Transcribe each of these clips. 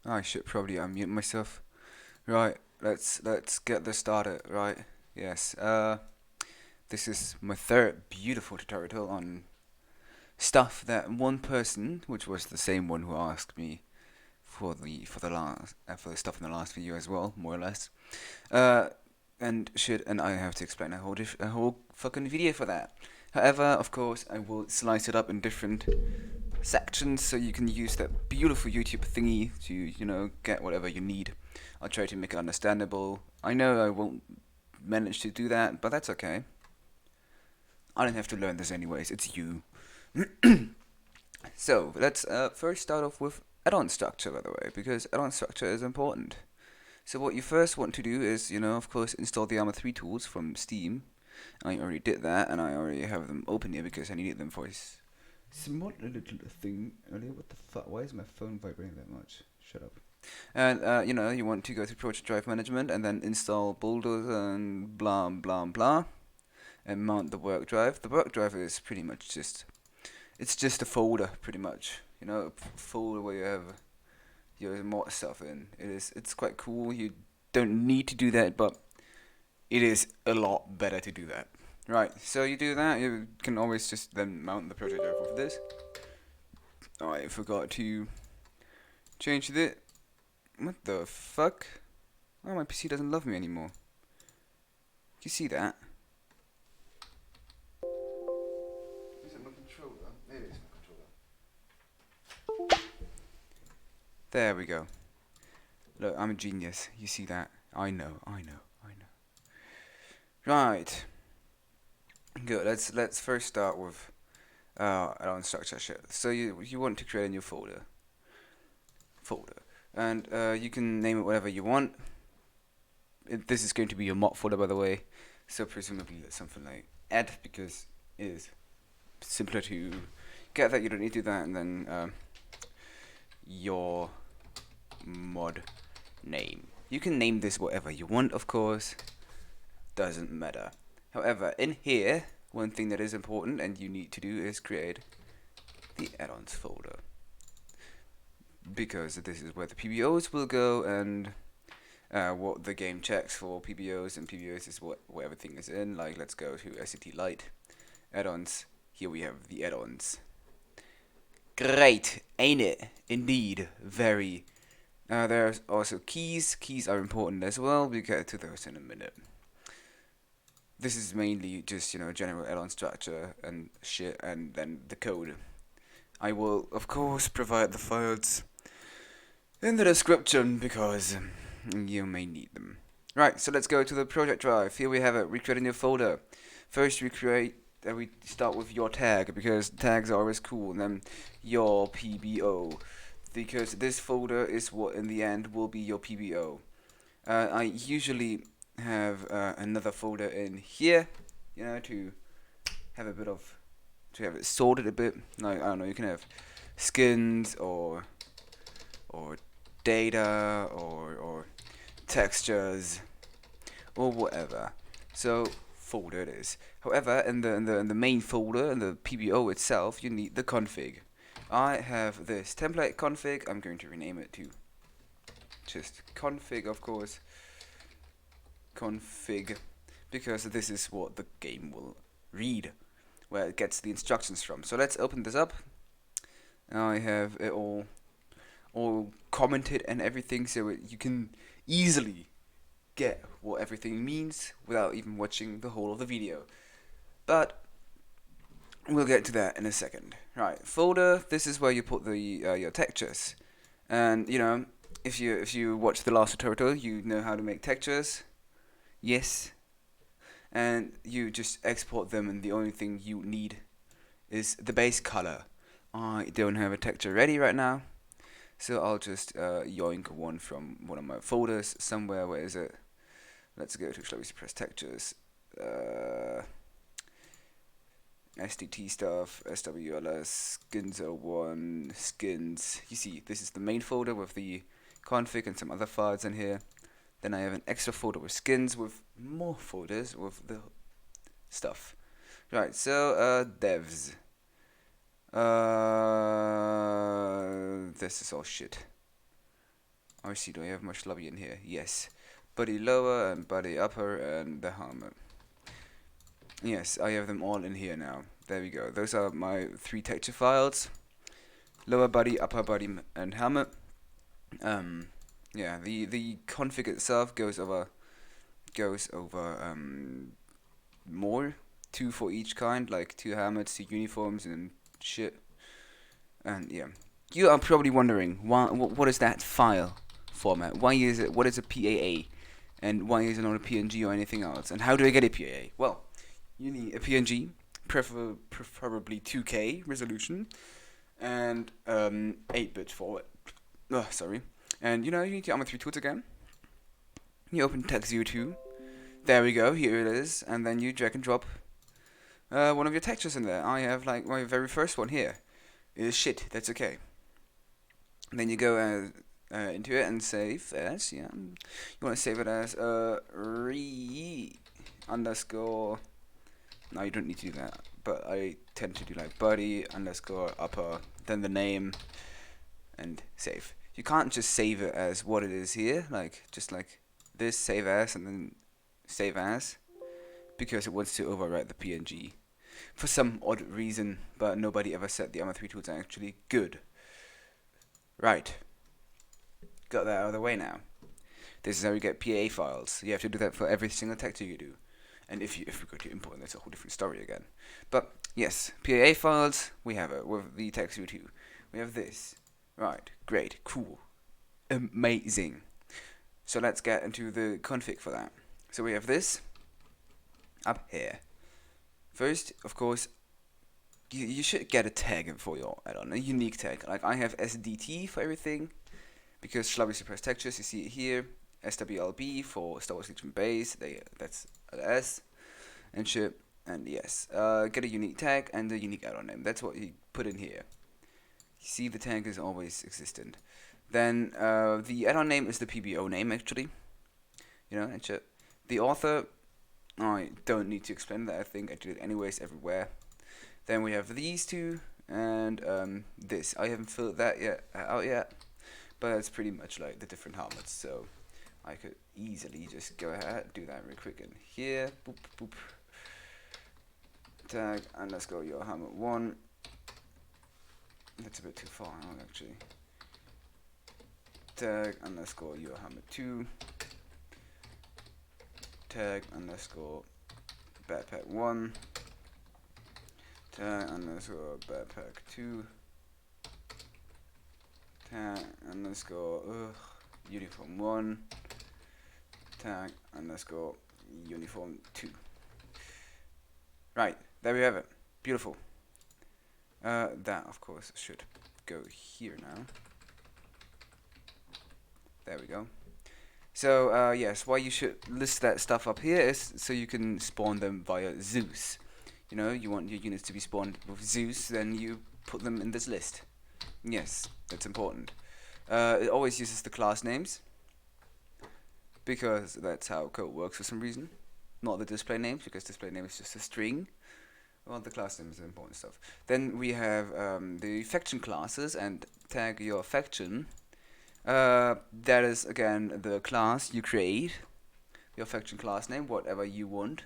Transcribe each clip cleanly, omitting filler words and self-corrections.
I should probably unmute myself. Right, let's get this started. Right, yes. This is my third beautiful tutorial on stuff that one person, which was the same one who asked me for the stuff in the last video as well, more or less. Uh, and I have to explain a whole fucking video for that. However, of course, I will slice it up in different sections so you can use that beautiful YouTube thingy to, get whatever you need. I'll try to make it understandable. I know I won't manage to do that, but that's okay. I don't have to learn this anyways, it's you. So, let's first start off with add-on structure, by the way, because add-on structure is important. So what you first want to do is, of course, install the ARMA 3 tools from Steam. I already did that, and I already have them open here because I needed them for small little thing earlier. What the fuck? Why is my phone vibrating that much? Shut up. And you want to go to Project Drive Management and then install Bulldozer and blah blah blah, and mount the work drive. The work drive is pretty much just a folder, pretty much. A folder where you have your mod stuff in. It's quite cool. You don't need to do that, but it is a lot better to do that. Right, so you do that, you can always just then mount the project drive with this. I forgot to change it. What the fuck? Oh, my PC doesn't love me anymore. You see that? Is it my controller? Maybe it's my controller. There we go. Look, I'm a genius. You see that? I know. Right. Good. Let's first start with add-on structure shit. So you want to create a new folder, and you can name it whatever you want. This is going to be your mod folder, by the way. So presumably something like add, because it is simpler to get that. You don't need to do that, and then your mod name. You can name this whatever you want, of course. Doesn't matter. However, in here, one thing that is important and you need to do is create the add-ons folder, because this is where the PBOs will go, and what the game checks for PBOs, and PBOs is where everything is in. Like, let's go to SCT Lite, add-ons. Here we have the add-ons. Great, ain't it? Indeed, very. There's also keys. Keys are important as well. We'll get to those in a minute. This is mainly just, general add-on structure and shit, and then the code. I will, of course, provide the files in the description because you may need them. Right, so let's go to the project drive. Here we have it. We create a new folder. First, we start with your tag, because tags are always cool, and then your PBO, because this folder is what in the end will be your PBO. I usually have another folder in here, to have it sorted a bit. Like, I don't know, you can have skins or data or textures or whatever. So folder it is. However, in the main folder, in the PBO itself, you need the config. I have this template config. I'm going to rename it to just config, of course. Config, because this is what the game will read, where it gets the instructions from. So let's open this up. I have it all commented and everything, so you can easily get what everything means without even watching the whole of the video. But we'll get to that in a second. Right, folder. This is where you put the your textures, and if you watch the last tutorial, you know how to make textures. Yes, and you just export them, and the only thing you need is the base color. I don't have a texture ready right now, so I'll just yoink one from one of my folders somewhere. Where is it? Let's go to, shall we press textures, SDT stuff, SWLS, skins 01, skins. You see, this is the main folder with the config and some other files in here. Then I have an extra folder with skins, with more folders with the stuff. Right, so devs. This is all shit. Or see, do I have much lobby in here? Yes. Body lower and body upper and the helmet. Yes, I have them all in here now. There we go. Those are my 3 texture files. Lower body, upper body, and helmet. Yeah, the config itself goes over more, 2 for each kind, like 2 helmets, 2 uniforms, and shit. And yeah, you are probably wondering what is that file format? Why is it? What is a PAA? And why is it not a PNG or anything else? And how do I get a PAA? Well, you need a PNG, preferably 2K resolution, and 8-bit for it. Sorry. And you need the ARMA 3 tools again. You open TeX02. There we go. Here it is. And then you drag and drop one of your textures in there. I have like my very first one here. It is shit. That's okay. And then you go into it and save as, yeah. You want to save it as underscore. No, you don't need to do that. But I tend to do like body underscore upper, then the name, and save. You can't just save it as what it is here, like just like this, save as, and then save as, because it wants to overwrite the PNG for some odd reason, but nobody ever said the ARMA 3 tools are actually good. Right. Got that out of the way now. This is how you get PA files. You have to do that for every single texture you do. And if we go to import, that's a whole different story again. But yes, PA files, we have it with the TeX02. We have this. Right, great, cool, amazing. So let's get into the config for that. So we have this up here. First, of course, you should get a tag for your add-on, a unique tag. Like I have SDT for everything, because Schlubby suppressed textures, you see it here. SWLB for Star Wars Legion Base, that's an S, and shit. And yes, get a unique tag and a unique add-on name. That's what you put in here. You see, the tag is always existent. Then the add-on name is the PBO name, actually. And shit. The author, I don't need to explain that. I think I do it anyways everywhere. Then we have these two and this. I haven't filled that out yet, but it's pretty much like the different helmets. So I could easily just go ahead, do that real quick in here. Boop boop. Tag underscore your helmet 1. That's a bit too far, actually. Tag underscore your helmet 2. Tag underscore backpack 1. Tag underscore backpack 2. Tag underscore uniform 1. Tag underscore uniform 2. Right, there we have it. Beautiful. That, of course, should go here now. There we go. So, yes, why you should list that stuff up here is so you can spawn them via Zeus. You want your units to be spawned with Zeus, then you put them in this list. Yes, that's important. It always uses the class names, because that's how code works for some reason. Not the display names, because display name is just a string. Well, the class name is the important stuff. Then we have the faction classes, and tag your faction. That is, again, the class you create. Your faction class name, whatever you want.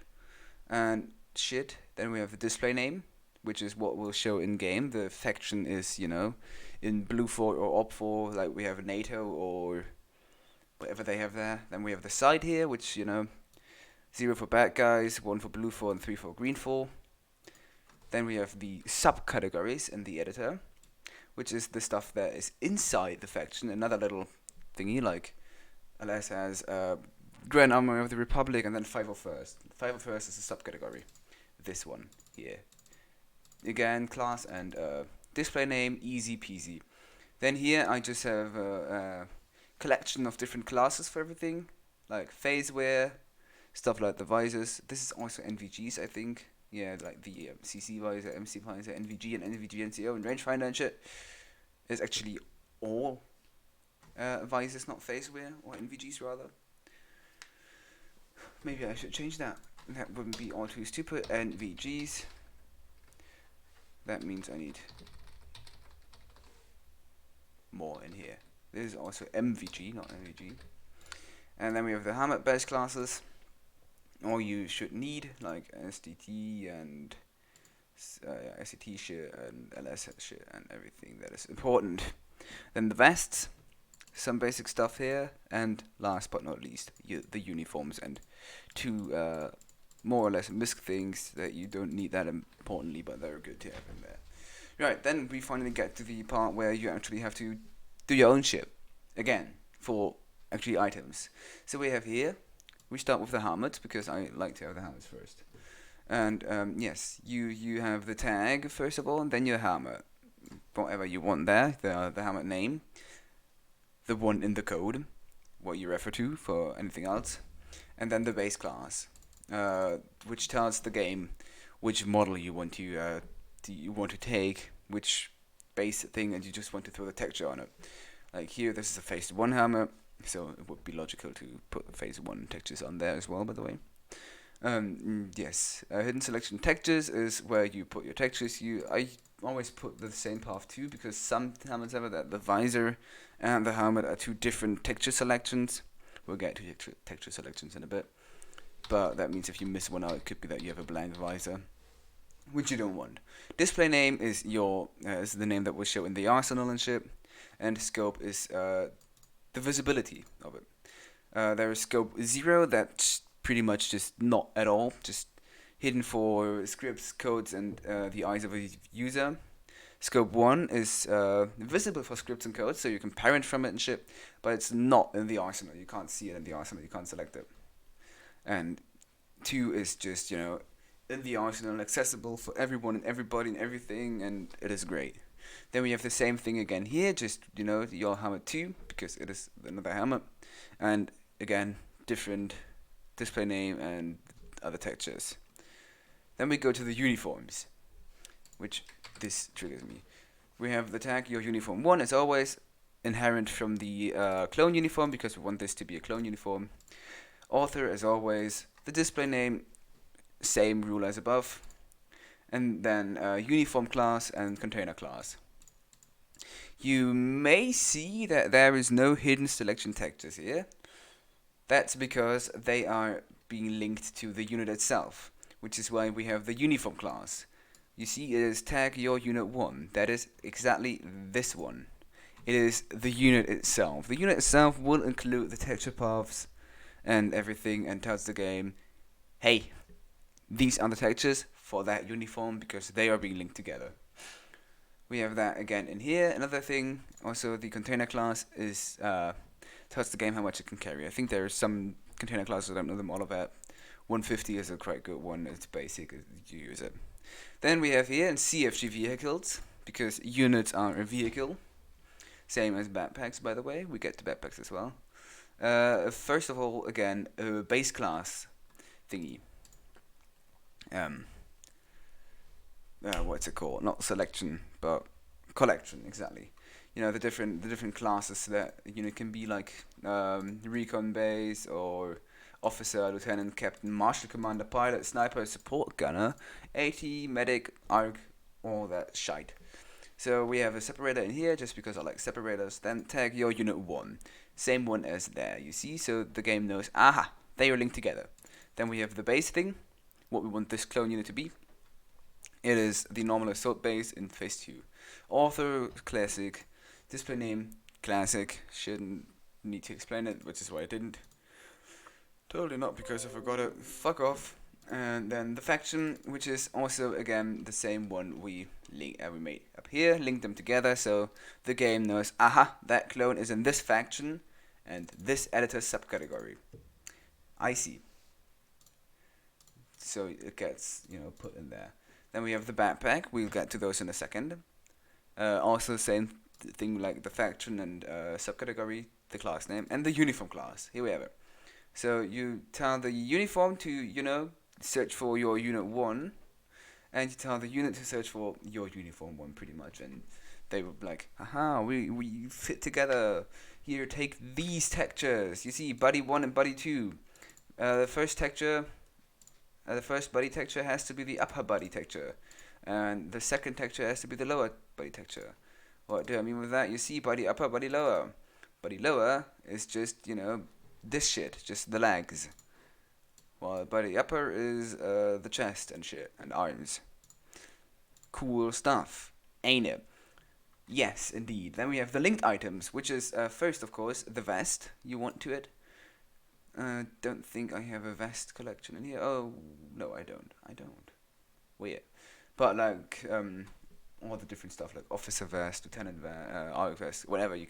And shit. Then we have the display name, which is what will show in-game. The faction is, in blue 4 or op 4, like we have NATO or whatever they have there. Then we have the side here, which, 0 for bad guys, 1 for blue 4, and 3 for green 4. Then we have the subcategories in the editor, which is the stuff that is inside the faction. Another little thingy, like LS has Grand Army of the Republic and then 501st. 501st is a subcategory. This one here. Again, class and display name, easy peasy. Then here I just have a collection of different classes for everything, like phase wear, stuff like the visors. This is also NVGs, I think. Yeah, like the CC visor, MC visor, NVG and NVG NCO and rangefinder and shit. It's actually all visors, not phase wear, or NVGs rather. Maybe I should change that. That wouldn't be all too stupid. NVGs. That means I need more in here. This is also MVG, not MVG. And then we have the helmet base classes. All you should need, like SDT and SCT shit and LS shit and everything that is important. Then the vests, some basic stuff here, and last but not least, the uniforms and two more or less misc things that you don't need that importantly, but they're good to have in there. Right, then we finally get to the part where you actually have to do your own shit again for actually items. So we have here, we start with the helmet because I like to have the helmets first. And yes, you have the tag first of all, and then your helmet, whatever you want there, the helmet name, the one in the code, what you refer to for anything else, and then the base class, which tells the game which model you want to take, which base thing, and you just want to throw the texture on it. Like here, this is a phase 1 helmet, so it would be logical to put the phase 1 textures on there as well, by the way. Yes, hidden selection textures is where you put your textures. I always put the same path too, because some helmets have it that the visor and the helmet are two different texture selections. We'll get to texture selections in a bit, but that means if you miss one out, it could be that you have a blank visor, which you don't want. Display name is is the name that will show in the arsenal and shit, and scope is the visibility of it. There is scope 0, that's pretty much just not at all, just hidden for scripts, codes, and the eyes of a user. Scope 1 is visible for scripts and codes, so you can parent from it and shit, but it's not in the arsenal. You can't see it in the arsenal, you can't select it. And 2 is just, in the arsenal, accessible for everyone and everybody and everything, and it is great. Then we have the same thing again here, just, your helmet 2, because it is another helmet, and again, different display name and other textures. Then we go to the uniforms, which this triggers me. We have the tag your uniform 1 as always, inherent from the clone uniform, because we want this to be a clone uniform. Author as always, the display name, same rule as above, and then uniform class and container class. You may see that there is no hidden selection textures here. That's because they are being linked to the unit itself, which is why we have the uniform class. You see, it is tag your unit 1. That is exactly this one. It is the unit itself. The unit itself will include the texture paths and everything, and tells the game, hey, these are the textures for that uniform because they are being linked together. We have that again in here. Another thing, also the container class is tells the game how much it can carry. I think there are some container classes, I don't know them all of that. 150 is a quite good one, it's basic, you use it. Then we have here in CfgVehicles, because units are a vehicle. Same as backpacks, by the way, we get to backpacks as well. First of all, again, a base class thingy. What's it called? Not selection, but collection, exactly. The different classes that can be like recon base or officer, lieutenant, captain, marshal, commander, pilot, sniper, support, gunner, AT, medic, ARC, all that shite. So we have a separator in here just because I like separators. Then tag your unit 1, same one as there. You see, so the game knows, aha, they are linked together. Then we have the base thing, what we want this clone unit to be. It is the normal assault base in phase 2. Author, classic. Display name, classic. Shouldn't need to explain it, which is why I didn't. Totally not because I forgot it. Fuck off. And then the faction, which is also again the same one we made up here. Link them together so the game knows, aha, that clone is in this faction and this editor subcategory. I see. So it gets put in there. Then we have the backpack. We'll get to those in a second. Also same thing like the faction and subcategory, the class name, and the uniform class. Here we have it. So you tell the uniform to, search for your unit 1, and you tell the unit to search for your uniform 1 pretty much, and they were like, haha, we fit together. Here, take these textures. You see, buddy 1 and buddy 2. The first texture, the first body texture has to be the upper body texture, and the second texture has to be the lower body texture. What do I mean with that? You see, body upper, body lower. Body lower is just, this shit, just the legs. While body upper is the chest and shit, and arms. Cool stuff, ain't it? Yes, indeed. Then we have the linked items, which is first, of course, the vest you want to it. Don't think I have a vest collection in here. Oh, no, I don't. Weird. But like all the different stuff like officer vest, lieutenant vest, arc vest, whatever you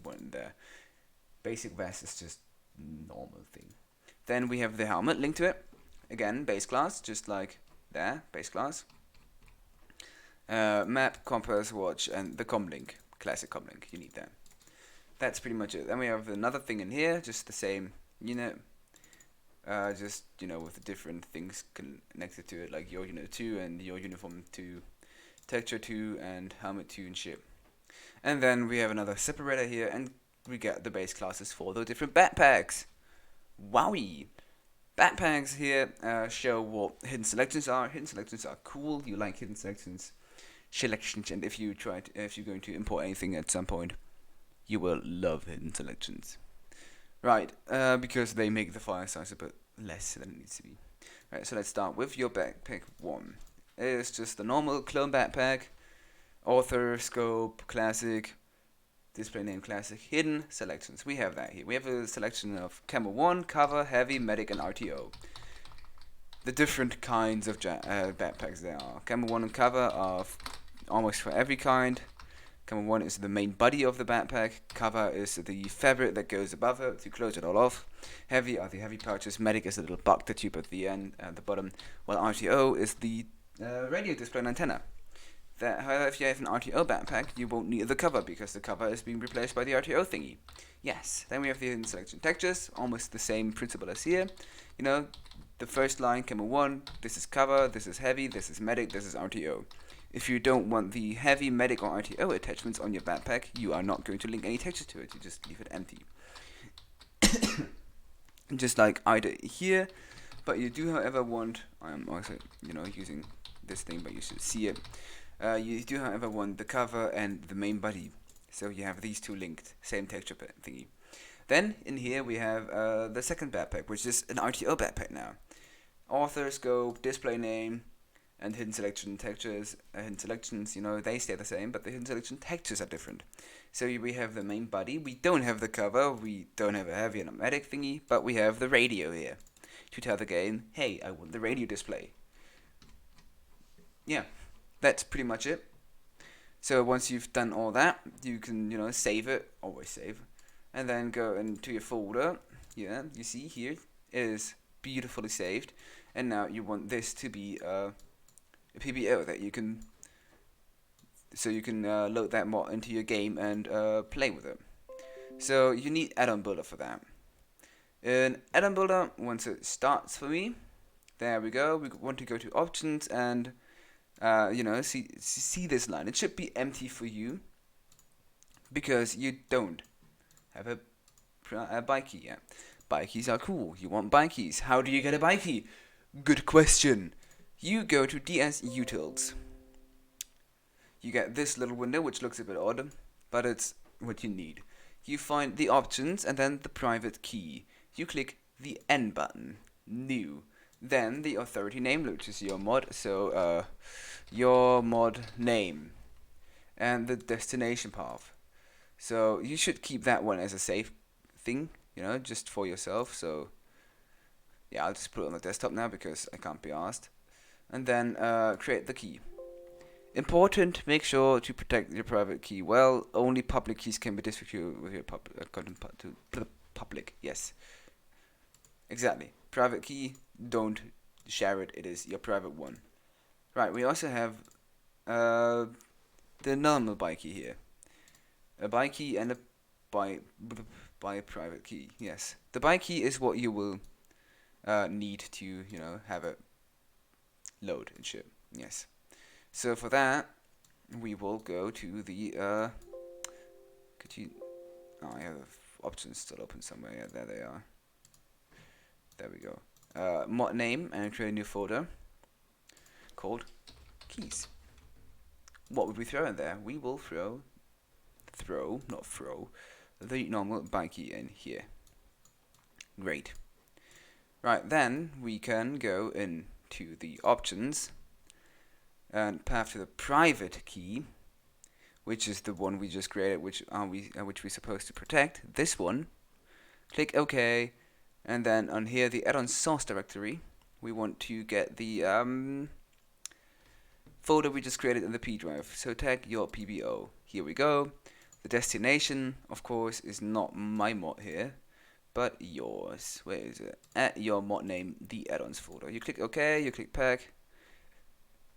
want in there. Basic vest is just normal thing. Then we have the helmet linked to it. Again, base class, just like there, base class. Map, compass, watch, and the comlink, classic comlink. You need that. That's pretty much it. Then we have another thing in here, just the same unit. Just with the different things connected to it, like your unit 2 and your uniform 2, texture 2 and helmet 2 and shit. And then we have another separator here, and we get the base classes for the different backpacks. Wowie! Backpacks here show what hidden selections are. Hidden selections are cool. You like hidden selections, and if you're going to import anything at some point, you will love hidden selections. Right, because they make the file size a bit less than it needs to be. Right, so let's start with your backpack 1. It's just the normal clone backpack, author, scope, classic, display name classic, hidden selections. We have that here. We have a selection of Camo 1, cover, heavy, medic, and RTO. The different kinds of backpacks there are. Camo 1 and cover are almost for every kind. Camo 1 is the main body of the backpack. Cover is the fabric that goes above it to close it all off. Heavy are the heavy pouches. Medic is a little bucket tube at the end, at the bottom. While RTO is the radio display and antenna. However, if you have an RTO backpack, you won't need the cover because the cover is being replaced by the RTO thingy. Yes. Then we have the HiddenSelectionTextures, almost the same principle as here. The first line, Camo 1, this is cover, this is heavy, this is medic, this is RTO. If you don't want the heavy, medic, or RTO attachments on your backpack, you are not going to link any texture to it. You just leave it empty. Just like I did here. But you do, however, want... I'm also, using this thing, but you should see it. You do, however, want the cover and the main body. So you have these two linked. Same texture thingy. Then, in here, we have the second backpack, which is an RTO backpack now. Author, scope, display name, and hidden selection textures, hidden selections, they stay the same, but the hidden selection textures are different. So we have the main body, we don't have the cover, we don't have a heavy and a medic thingy, but we have the radio here to tell the game, hey, I want the radio display. Yeah, that's pretty much it. So once you've done all that, you can, save it, always save, and then go into your folder. Yeah, you see here, it is beautifully saved, and now you want this to be a PBO that you can load that mod into your game and play with it. So you need Addonbuilder for that. In Addonbuilder, once it starts for me, there we go. We want to go to options and see this line. It should be empty for you because you don't have a BIKEY yet. BIKEys are cool. You want BIKEys. How do you get a BIKEY? Good question. You go to DS Utils. You get this little window, which looks a bit odd, but it's what you need. You find the options and then the private key. You click the N button, new. Then the authority name, which is your mod, so your mod name. And the destination path. So you should keep that one as a safe thing, just for yourself. So yeah, I'll just put it on the desktop now because I can't be asked. And then create the key. Important, make sure to protect your private key well. Only public keys can be distributed with your content to the public. Yes, exactly. Private key, don't share it. It is your private one. Right. We also have the normal BIKEY here. A BIKEY and a by a private key. Yes, the BIKEY is what you will need to have it load and shit. Yes. So for that, we will go to the I have options still open somewhere. Yeah, there they are. There we go. Mod name and create a new folder called keys. What would we throw in there? We will throw, the normal BIKEY in here. Great. Right, then we can go into the options and path to the private key, which is the one we just created, which we're supposed to protect. This one. Click OK, and then on here the add-on source directory, we want to get the folder we just created in the P drive. So tag your PBO. Here we go. The destination, of course, is not my mod here, but yours. Where is it? At your mod name, the add-ons folder. You click OK, you click pack.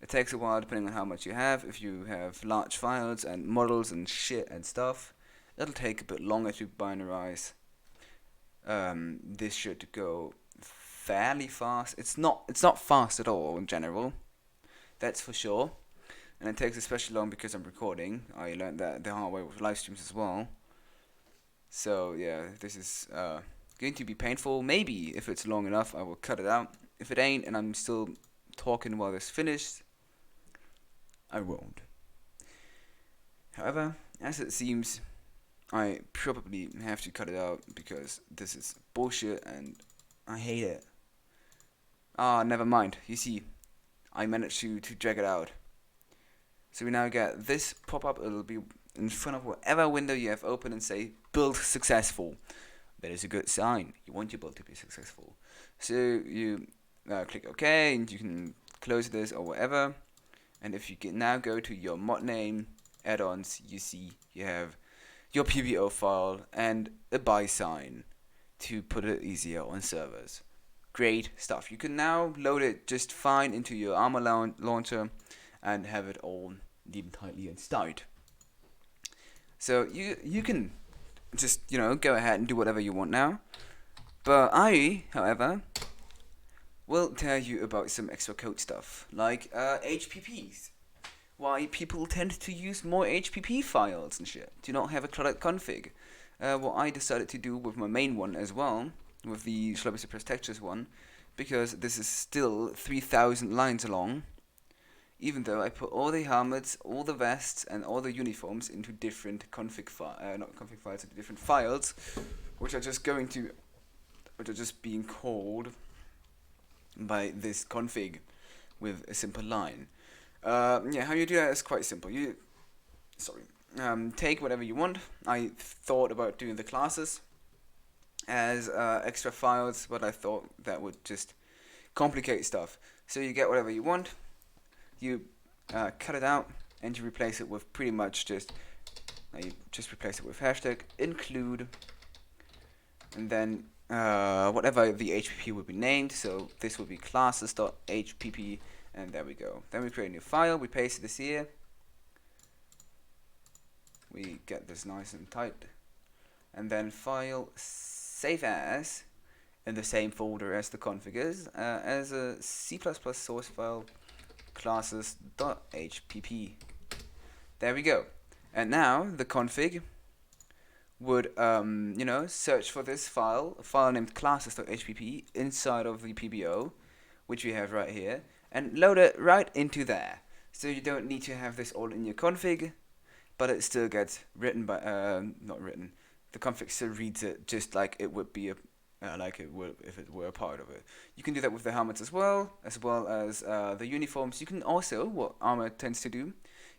It takes a while depending on how much you have. If you have large files and models and shit and stuff, it'll take a bit longer to binarize. This should go fairly fast. It's not fast at all in general, that's for sure. And it takes especially long because I'm recording. I learned that the hard way with live streams as well. So yeah, this is going to be painful. Maybe if it's long enough, I will cut it out. If it ain't, and I'm still talking while this finished, I won't. However, as it seems, I probably have to cut it out because this is bullshit and I hate it. Ah, never mind. You see, I managed to drag it out. So we now get this pop-up. It'll be in front of whatever window you have open and say build successful. That is a good sign. You want your build to be successful. So you click OK, and you can close this or whatever. And if you can now go to your mod name, add-ons, you see you have your PBO file and a buy sign to put it easier on servers. Great stuff. You can now load it just fine into your ARMA launcher and have it all neat and tightly installed. So you can just go ahead and do whatever you want now. But I, however, will tell you about some extra code stuff like HPPs. Why people tend to use more HPP files and shit. Do not have a cluttered config. What I decided to do with my main one as well, with the retextures one, because this is still 3,000 lines long, even though I put all the helmets, all the vests, and all the uniforms into different into different files, which are just being called by this config with a simple line. Yeah, how you do that is quite simple. Take whatever you want. I thought about doing the classes as extra files, but I thought that would just complicate stuff. So you get whatever you want, you cut it out, and you replace it with pretty much replace it with hashtag include, and then whatever the HPP would be named. So this would be classes.hpp, and there we go. Then we create a new file, we paste this here, we get this nice and tight, and then file save as in the same folder as the config is, as a C++ source file, classes.hpp. There we go. And now the config would search for this file, a file named classes.hpp inside of the PBO, which we have right here, and load it right into there. So you don't need to have this all in your config, but it still gets written by not written. The config still reads it just like it would be like it would if it were a part of it. You can do that with the helmets as well as the uniforms. You can also, what ARMA tends to do,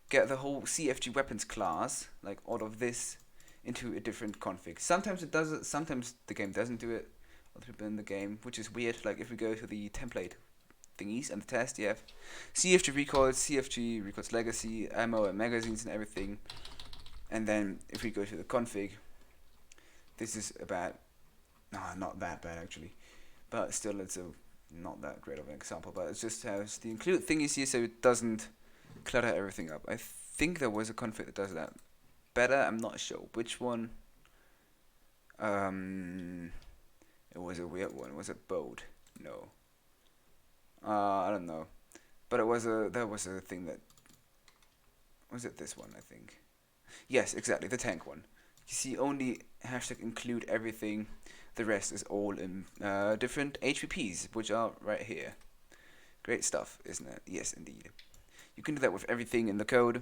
get the whole CFG weapons class, like all of this, into a different config. Sometimes it does it, sometimes the game doesn't do it. Other people in the game, which is weird. Like if we go to the template thingies and the test, you have CFG recoils, CFG recoils legacy, ammo and magazines and everything. And then if we go to the config, this is not that bad actually, but still it's not that great of an example. But it just has the include thingies here so it doesn't clutter everything up. I think there was a config that does that better. I'm not sure which one. It was a weird one. Was it bold? No. I don't know. But there was a thing that was it this one, I think. Yes, exactly, the tank one. You see only hashtag include everything. The rest is all in different HPPs, which are right here. Great stuff, isn't it? Yes, indeed. You can do that with everything in the code.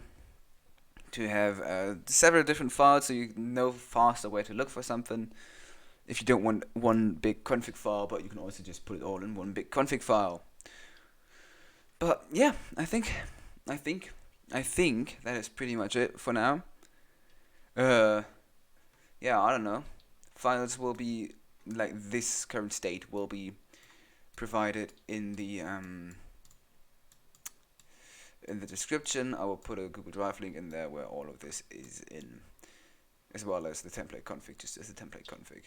to have several different files so you know faster where to look for something. If you don't want one big config file, but you can also just put it all in one big config file. But yeah, I think that is pretty much it for now. Yeah, I don't know. Files will be like this current state will be provided in the description. I will put a Google Drive link in there where all of this is in, as well as the template config, just as a template config,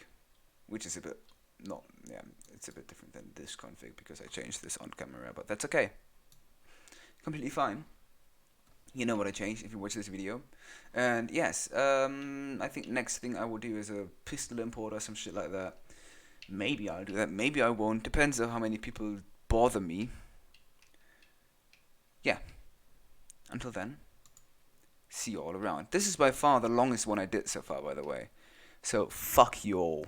which is a bit it's a bit different than this config because I changed this on camera, but that's okay. Completely fine. You know what I changed if you watch this video. And yes, I think next thing I will do is a pistol import or some shit like that. Maybe I'll do that, maybe I won't. Depends on how many people bother me. Yeah. Until then, see you all around. This is by far the longest one I did so far, by the way. So, fuck you all.